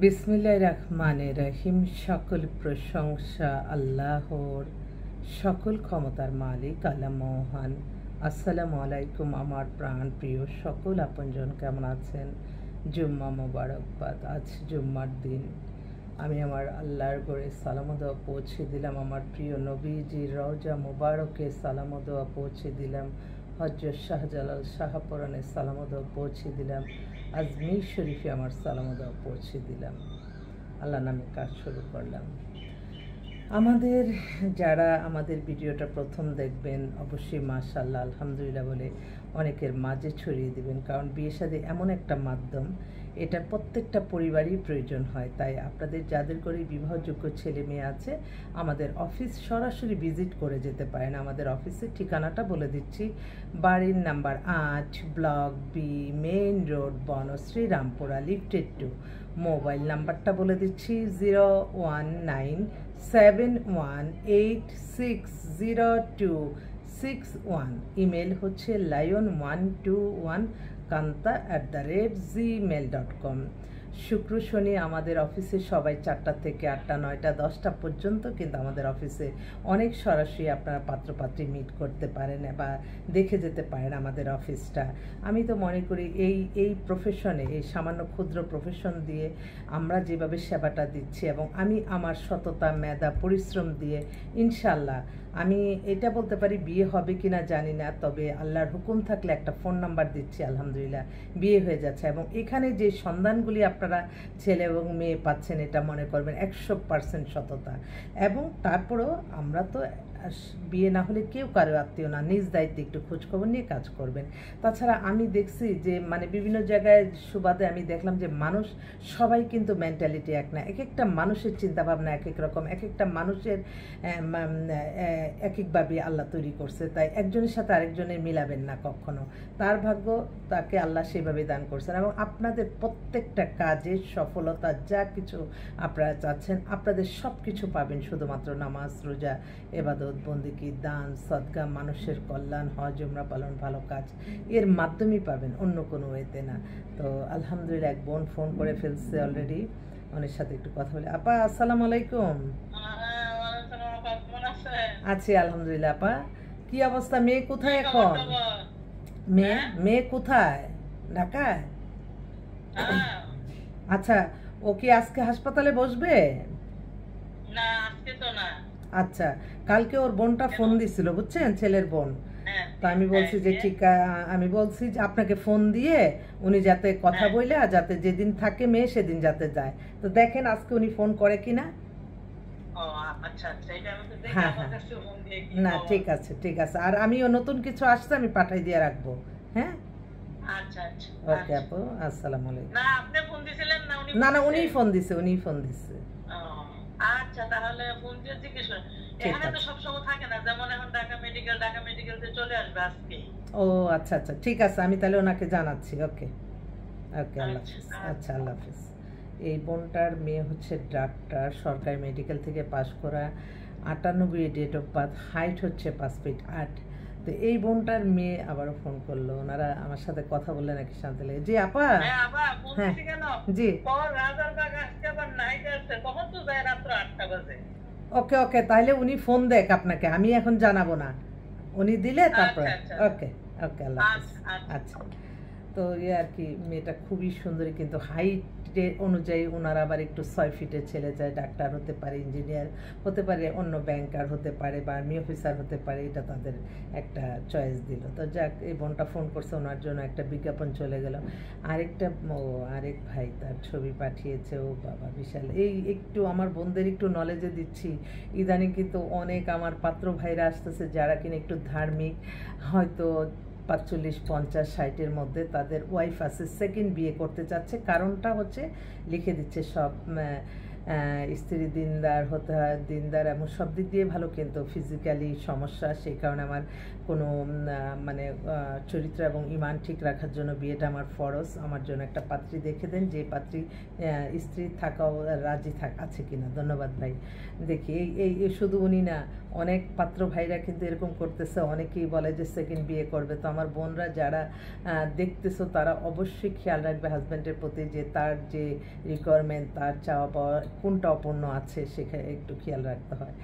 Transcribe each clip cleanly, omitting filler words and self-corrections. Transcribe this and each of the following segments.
বিসমিল্লাহির রহমানির রহিম। সকল প্রশংসা আল্লাহর, সকল ক্ষমতার মালিক আল্লাহ মহান। আসসালামু আলাইকুম আমার প্রাণ প্রিয় সকল আপনজন, কেমন আছেন? জুম্মা মোবারকবাদ। আজ জুম্মার দিন আমি আমার আল্লাহর ঘরে সালাম দোয়া পৌঁছে দিলাম, আমার প্রিয় নবীজির রওজা মুবারকে সালাম দোয়া পৌঁছে দিলাম, হজরত শাহজালাল শাহপরানের সালাম দোয়া পৌঁছে দিলাম, আজমির শরীফে আমার সালাম দোয়া পৌঁছে দিলাম। আল্লাহ নামে কাজ শুরু করলাম। আমাদের যারা আমাদের ভিডিওটা প্রথম দেখবেন অবশ্যই মাশাআল্লাহ আলহামদুলিল্লাহ বলে অনেকের মাঝে ছড়িয়ে দিবেন, কারণ বিয়ে শাদী এমন একটা মাধ্যম, এটা প্রত্যেকটা পরিবারই প্রয়োজন হয়। তাই আপনাদের যাদের করে বিবাহযোগ্য ছেলে মেয়ে আছে, আমাদের অফিস সরাসরি ভিজিট করে যেতে পারেন। আমাদের অফিসের ঠিকানাটা বলে দিচ্ছি, বাড়ির number 8, block B, main road, Banasree, Rampura, lifted 2। Mobile নাম্বারটা বলে দিচ্ছি 01971860261। ইমেল হচ্ছে lion121kanta@gmail.com। শুক্র শনি আমাদের অফিসে সবাই 4টা থেকে 8টা, 9টা, 10টা পর্যন্ত কিন্তু আমাদের অফিসে অনেক সরাসরি আপনারা পাত্রপাত্রী মিট করতে পারেন বা দেখে যেতে পারেন আমাদের অফিসটা। আমি তো মনে করি এই প্রফেশনে, এই সামান্য ক্ষুদ্র প্রফেশন দিয়ে আমরা যেভাবে সেবাটা দিচ্ছি, এবং আমি আমার সততা, মেধা, পরিশ্রম দিয়ে ইনশাল্লাহ আমি এটা বলতে পারি, বিয়ে হবে কিনা জানি না, তবে আল্লাহর হুকুম থাকলে একটা ফোন নাম্বার দিচ্ছি, আলহামদুলিল্লাহ বিয়ে হয়ে যাচ্ছে। এবং এখানে যে সন্ধানগুলি আপনারা ছেলে এবং মেয়ে পাচ্ছেন, এটা মনে করবেন 100% সততা। এবং তারপরেও আমরা তো বিয়ে না হলে কেউ কারো আত্মীয় না, নিজ দায়িত্বে একটু খোঁজখবর নিয়ে কাজ করবেন। তাছাড়া আমি দেখছি যে বিভিন্ন জায়গায় সুবাদে আমি দেখলাম যে মানুষ সবাই কিন্তু মেন্টালিটি এক না, এক একটা মানুষের চিন্তাভাবনা এক এক রকম, এক একটা মানুষের এক একভাবে আল্লাহ তৈরি করছে। তাই একজনের সাথে আরেকজনের মিলাবেন না কখনো, তার ভাগ্য তাকে আল্লাহ সেভাবে দান করছেন। এবং আপনাদের প্রত্যেকটা কাজের সফলতা, যা কিছু আপনারা চাচ্ছেন, আপনাদের সব কিছু পাবেন শুধুমাত্র নামাজ, রোজা, এবাদত, বন্দেগী, দান, সদকা, মানুষের কল্যাণ, হজ, উমরা পালন, ভালো কাজ, এর মাধ্যমেই পাবেন, অন্য কোনো ওয়েতে না। তো আলহামদুলিল্লাহ এক বোন ফোন করে ফেলছে অলরেডি, ওনার সাথে একটু কথা বলি। আপা আসসালামু আলাইকুম। আছি আলহামদুলিল্লাহ। আপা কি অবস্থা? মেয়ে কোথায় এখন? মেয়ে কোথায়? ঢাকায়? আচ্ছা, ও কি আজকে হাসপাতালে বসবে? না, আজকে তো না। আচ্ছা, কালকে ওর বোনটা ফোন দিছিল, বুঝছেন, ছেলের বোন। তো আমি বলছি যে ঠিক, আমি বলছি যে আপনাকে ফোন দিয়ে উনি যাতে কথা বলে, যাতে যেদিন থাকে মেয়ে সেদিন যাতে যায়। তো দেখেন আজকে উনি ফোন করে কিনা। হ্যাঁ হ্যাঁ, না ঠিক আছে ঠিক আছে। আর আমিও নতুন কিছু আসছে আমি পাঠাই দিয়ে রাখবো। হ্যাঁ, ওকে আপু, আসসালামু আলাইকুম। না না, উনিই ফোন দিছে, উনিই ফোন দিছে। আচ্ছা, তাহলে ফোন দিয়ে জিজ্ঞেস করেন। এখানে তো সব সময় থাকে না, যেমন এখন ঢাকা মেডিকেল তে চলে আসবে আজকে। ও আচ্ছা আচ্ছা, ঠিক আছে, আমি তাহলে ওনাকে জানাচ্ছি। ওকে ওকে, আল্লাহ হাফিজ। আচ্ছা, আল্লাহ হাফিজ। এই বোনটার মেয়ে হচ্ছে ডাক্তার, সরকারি মেডিকেল থেকে পাশ করা, 98 ডেট অফ বার্থ, হাইট হচ্ছে 5 ফিট 8। তো এই বোনটার মেয়ে আবারও ফোন করলো, ওনারা আমার সাথে কথা বললে নাকি শান্তি লাগে। জি আপা। হ্যাঁ, জি ওকে ওকে, তাহলে উনি ফোন দেখ আপনাকে, আমি এখন জানাবো না, উনি দিলে তারপরে। ওকে ওকে, আল্লাহ হাফিজ। আচ্ছা, তো আর কি, মেয়েটা খুবই সুন্দরী, কিন্তু হাইটের অনুযায়ী ওনার আবার একটু 6 ফিটের ছেলে চায়, ডাক্তার হতে পারে, ইঞ্জিনিয়ার হতে পারে, অন্য ব্যাংকার হতে পারে, বা আর্মি অফিসার হতে পারে, এটা তাদের একটা চয়েস দিল। তো যাক, এই বোনটা ফোন করছে, ওনার জন্য একটা বিজ্ঞাপন চলে গেল। আরেক ভাই তার ছবি পাঠিয়েছে, ও বাবা বিশাল। এই একটু আমার বোনদের একটু নলেজে দিচ্ছি, ইদানিং কিন্তু অনেক আমার পাত্র ভাইরা আসতেছে যারা কিনা একটু ধার্মিক, হয়তো 45, 50, 60-এর মধ্যে, তাদের ওয়াইফ আছে, সেকেন্ড বিয়ে করতে চাচ্ছে। কারণটা হচ্ছে লিখে দিচ্ছে সব, স্ত্রী দিনদার হতে হয়, দিনদার এমন সব দিক দিয়ে ভালো, কিন্তু ফিজিক্যালি সমস্যা, সেই কারণে আমার কোনো মানে চরিত্র এবং ইমান ঠিক রাখার জন্য বিয়েটা আমার ফরজ। আমার জন্য একটা পাত্রী দেখে দেন, যে পাত্রী স্ত্রী থাকাও রাজি আছে কিনা। ধন্যবাদ ভাই। দেখি এই শুধু উনি না, অনেক পাত্র ভাইরা কিন্তু এরকম করতেছে, অনেকেই বলে যে সেকেন্ড বিয়ে করবে। তো আমার বোনরা যারা দেখতেছো তারা অবশ্যই খেয়াল রাখবে হাজব্যান্ডের প্রতি, যে তার যে রিকোয়ারমেন্ট, তার চাওয়া পাওয়া কোনটা অপূর্ণ আছে, সেখানে একটু খেয়াল রাখতে হয়।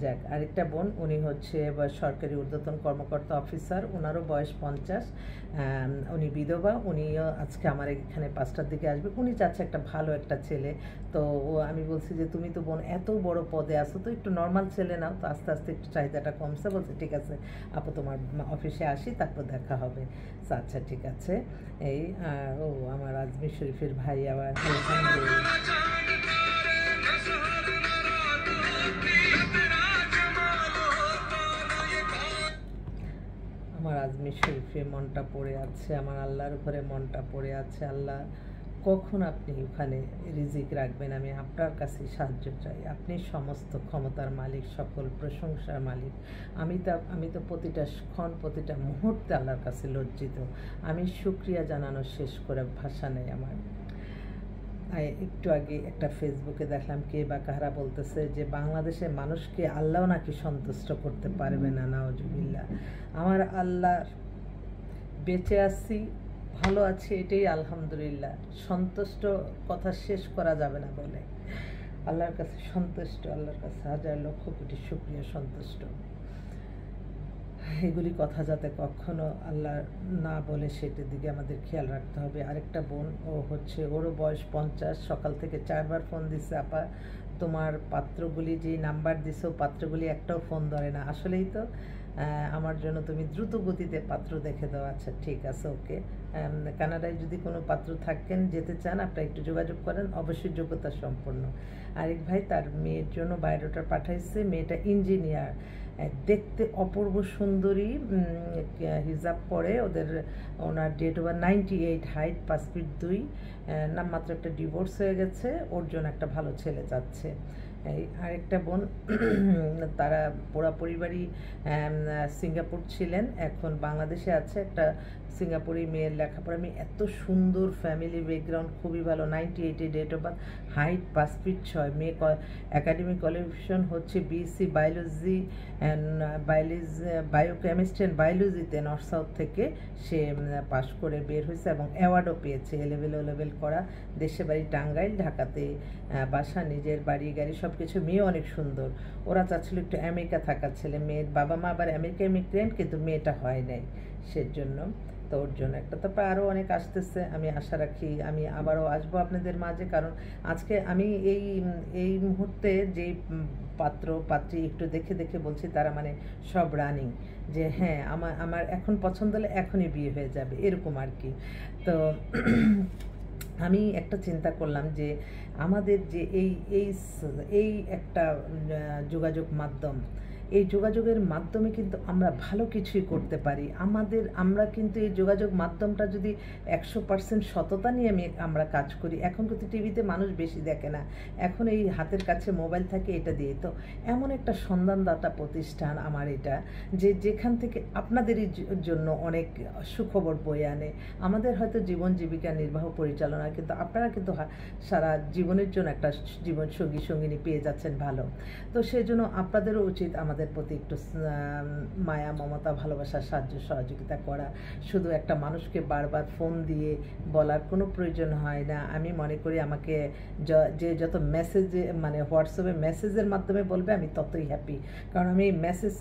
যাক, আরেকটা বোন, উনি হচ্ছে সরকারি ঊর্ধ্বতন কর্মকর্তা অফিসার, ওনারও বয়স 50, উনি বিধবা। উনিও আজকে আমার এখানে 5টার দিকে আসবে। উনি চাচ্ছে একটা ভালো একটা ছেলে। তো আমি বলছি যে তুমি তো বোন এত বড় পদে আসো, তো একটু নর্মাল ছেলে নাও। তো আস্তে আস্তে একটু চাহিদাটা কমছে, বলছে ঠিক আছে আপু তোমার অফিসে আসি, তারপর দেখা হবে। আচ্ছা ঠিক আছে। এই ও আমার আজমির শরীফের ভাই আবার আমার আজমির শরীফে মনটা পড়ে আছে, আমার আল্লাহর ঘরে মনটা পড়ে আছে। আল্লাহ কখন আপনি ওখানে রিজিক রাখবেন, আমি আপনার কাছে সাহায্য চাই। আপনি সমস্ত ক্ষমতার মালিক, সকল প্রশংসার মালিক। আমি তো প্রতিটা ক্ষণ, প্রতিটা মুহূর্তে আল্লাহর কাছে লজ্জিত। আমি শুকরিয়া জানানো শেষ করে ভাষা নেই আমার। একটু আগে একটা ফেসবুকে দেখলাম, কে বা কাহারা বলতেছে যে বাংলাদেশের মানুষকে আল্লাহ নাকি সন্তুষ্ট করতে পারবে না। নাউজুবিল্লাহ। আমার আল্লাহ বেঁচে আছি, ভালো আছি, এটাই আলহামদুলিল্লাহ। সন্তুষ্ট কথা শেষ করা যাবে না বলে আল্লাহর কাছে সন্তুষ্ট, আল্লাহর কাছে হাজার লক্ষ কোটি শুকরিয়া, সন্তুষ্ট। এগুলি কথা যাতে কখনো আল্লাহ না বলে, সেটার দিকে আমাদের খেয়াল রাখতে হবে। আরেকটা বোন, ও হচ্ছে ওরও বয়স 50, সকাল থেকে 4বার ফোন দিচ্ছে, আপা তোমার পাত্রগুলি যে নাম্বার দিছো, পাত্রগুলি একটাও ফোন ধরে না। আসলেই তো আমার জন্য তুমি দ্রুত গতিতে পাত্র দেখে দাও। আচ্ছা ঠিক আছে, ওকে। কানাডায় যদি কোনো পাত্র থাকেন, যেতে চান, আপনারা একটু যোগাযোগ করেন, অবশ্যই যোগ্যতা সম্পন্ন। আরেক ভাই তার মেয়ের জন্য বায়োডাটা পাঠাইছে, মেয়েটা ইঞ্জিনিয়ার, দেখতে অপূর্ব সুন্দরী, হিজাব পরে, ওনার ডেট ওভার 98, হাইট 5 ফিট 2, নামমাত্র একটা ডিভোর্স হয়ে গেছে, ওর জন্য একটা ভালো ছেলে চাচ্ছে। এই আরেকটা বোন, তারা পুরা পরিবারই সিঙ্গাপুর ছিলেন, এখন বাংলাদেশে আছে। একটা সিঙ্গাপুরি মেয়ের লেখাপড়া, মেয়ে এত সুন্দর, ফ্যামিলি ব্যাকগ্রাউন্ড খুবই ভালো, 98 date of birth, height 5 feet 6, মেয়ে একাডেমিক কোয়ালিফিকেশন হচ্ছে BSc biology and biochemistry and বায়োলজিতে নর্থ সাউথ থেকে সে পাশ করে বের হয়েছে এবং অ্যাওয়ার্ডও পেয়েছে। ও লেভেল করা, দেশে বাড়ি টাঙ্গাইল, ঢাকাতে বাসা, নিজের বাড়ি গাড়ি সব কিছু। মেয়ে অনেক সুন্দর। ওরা চাচ্ছিল একটু আমেরিকা থাকার ছেলে, মেয়ের বাবা মা আবার আমেরিকা ইমিগ্রেন্ট, কিন্তু মেয়েটা হয় নাই, সেজন্য। তো ওর জন্য একটা, তারপর আরও অনেক আসতেছে। আমি আশা রাখি আমি আবারও আসবো আপনাদের মাঝে, কারণ আজকে আমি এই মুহূর্তে যেই পাত্রী একটু দেখে দেখে বলছি, তারা মানে সব রানিং, যে হ্যাঁ আমার এখন পছন্দ হলে এখনই বিয়ে হয়ে যাবে, এরকম আর কি। তো আমি একটা চিন্তা করলাম যে আমাদের যে এই একটা যোগাযোগ মাধ্যম, এই যোগাযোগের মাধ্যমে কিন্তু আমরা ভালো কিছুই করতে পারি। আমরা কিন্তু এই যোগাযোগ মাধ্যমটা যদি 100% সততা নিয়ে আমরা কাজ করি, এখন কিন্তু টিভিতে মানুষ বেশি দেখে না, এখন এই হাতের কাছে মোবাইল থাকে, এটা দিয়ে। তো এমন একটা সন্ধানদাতা প্রতিষ্ঠান আমার এটা, যেখান থেকে আপনাদেরই জন্য অনেক সুখবর বয়ে আনে। আমাদের হয়তো জীবন জীবিকা নির্বাহ পরিচালনা, কিন্তু আপনারা কিন্তু সারা জীবনের জন্য একটা জীবন সঙ্গিনী পেয়ে যাচ্ছেন ভালো। তো সেই জন্য আপনাদেরও উচিত আমাদের প্রতি একটু মায়া, মমতা, ভালোবাসা, সাহায্য সহযোগিতা করা। শুধু একটা মানুষকে বারবার ফোন দিয়ে বলার কোনো প্রয়োজন হয় না। আমি মনে করি আমাকে যত মেসেজে, মানে হোয়াটসঅ্যাপে মেসেজের মাধ্যমে বলবে, আমি ততই হ্যাপি। কারণ আমি মেসেজ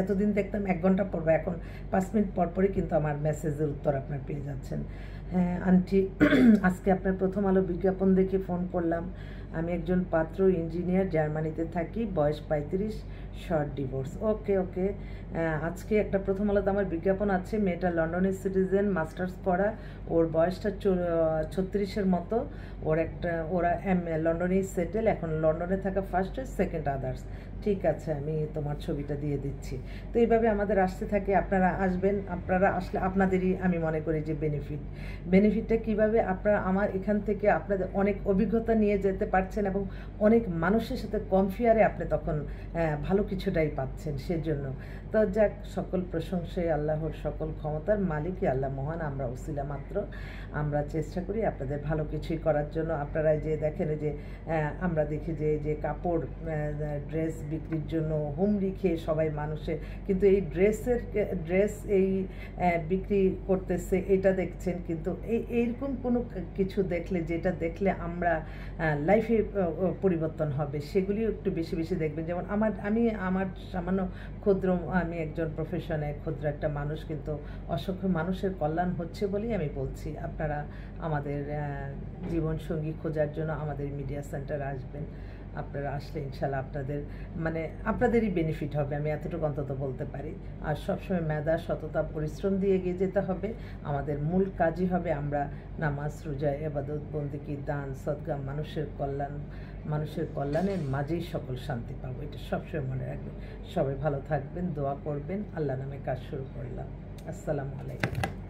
এতদিন দেখতাম 1 ঘন্টা পর, এখন 5 মিনিট পরই কিন্তু আমার মেসেজের উত্তর আপনার পেয়ে যাচ্ছেন। হ্যাঁ আন্টি, আজকে আপনার প্রথম আলো বিজ্ঞাপন দেখে ফোন করলাম। আমি একজন পাত্র, ইঞ্জিনিয়ার, জার্মানিতে থাকি, বয়স 35, শর্ট ডিভোর্স। ওকে। আজকে একটা প্রথম আলোতে আমার বিজ্ঞাপন আছে। মেয়েটা লন্ডনের সিটিজেন, মাস্টার্স করা, ওর বয়সটা 36-এর মতো। ওরা লন্ডনেই সেটেল, এখন লন্ডনে থাকা ফার্স্ট, সেকেন্ড আদার্স। ঠিক আছে, আমি তোমার ছবিটা দিয়ে দিচ্ছি। তো এইভাবে আমাদের আসতে থাকে, আপনারা আসবেন। আপনারা আসলে আপনাদেরই আমি মনে করি যে বেনিফিটটা কীভাবে, আপনারা আমার এখান থেকে আপনাদের অনেক অভিজ্ঞতা নিয়ে যেতে পারেন। পারছেন এবং অনেক মানুষের সাথে কম ফেয়ারে আপনি তখন ভালো কিছুটাই পাচ্ছেন। সেজন্য তো যাক, সকল প্রশংসায় আল্লাহর, সকল ক্ষমতার মালিকই আল্লাহ মহান, আমরা উসিলা মাত্র। আমরা চেষ্টা করি আপনাদের ভালো কিছুই করার জন্য। আপনারা যে দেখেন যে আমরা দেখি যে কাপড় ড্রেস বিক্রির জন্য হুমড়ি খেয়ে সবাই মানুষের, কিন্তু এই ড্রেস এই বিক্রি করতেছে এটা দেখছেন, কিন্তু এইরকম কোনো কিছু দেখলে, যেটা দেখলে আমরা লাইফে পরিবর্তন হবে, সেগুলিও একটু বেশি বেশি দেখবেন। যেমন আমার সামান্য ক্ষুদ্র, আমি একজন প্রফেশনে ক্ষুদ্র একটা মানুষ, কিন্তু অসংখ্য মানুষের কল্যাণ হচ্ছে বলেই আমি বলছি আপনারা আমাদের জীবনসঙ্গী খোঁজার জন্য আমাদের মিডিয়া সেন্টারে আসবেন। আপনারা আসলে ইনশাল্লাহ আপনাদেরই বেনিফিট হবে, আমি এতটুকু অন্তত বলতে পারি। আর সবসময় মেধা, সততা, পরিশ্রম দিয়ে এগিয়ে যেতে হবে। আমাদের মূল কাজই হবে আমরা নামাজ, রোজা, ইবাদত, বন্দেগী, দান, সদকা, মানুষের কল্যাণের মাঝেই সকল শান্তি পাবো, এটা সবসময় মনে রাখবেন। সবাই ভালো থাকবেন, দোয়া করবেন। আল্লাহ নামে কাজ শুরু করলাম। আসসালামু আলাইকুম।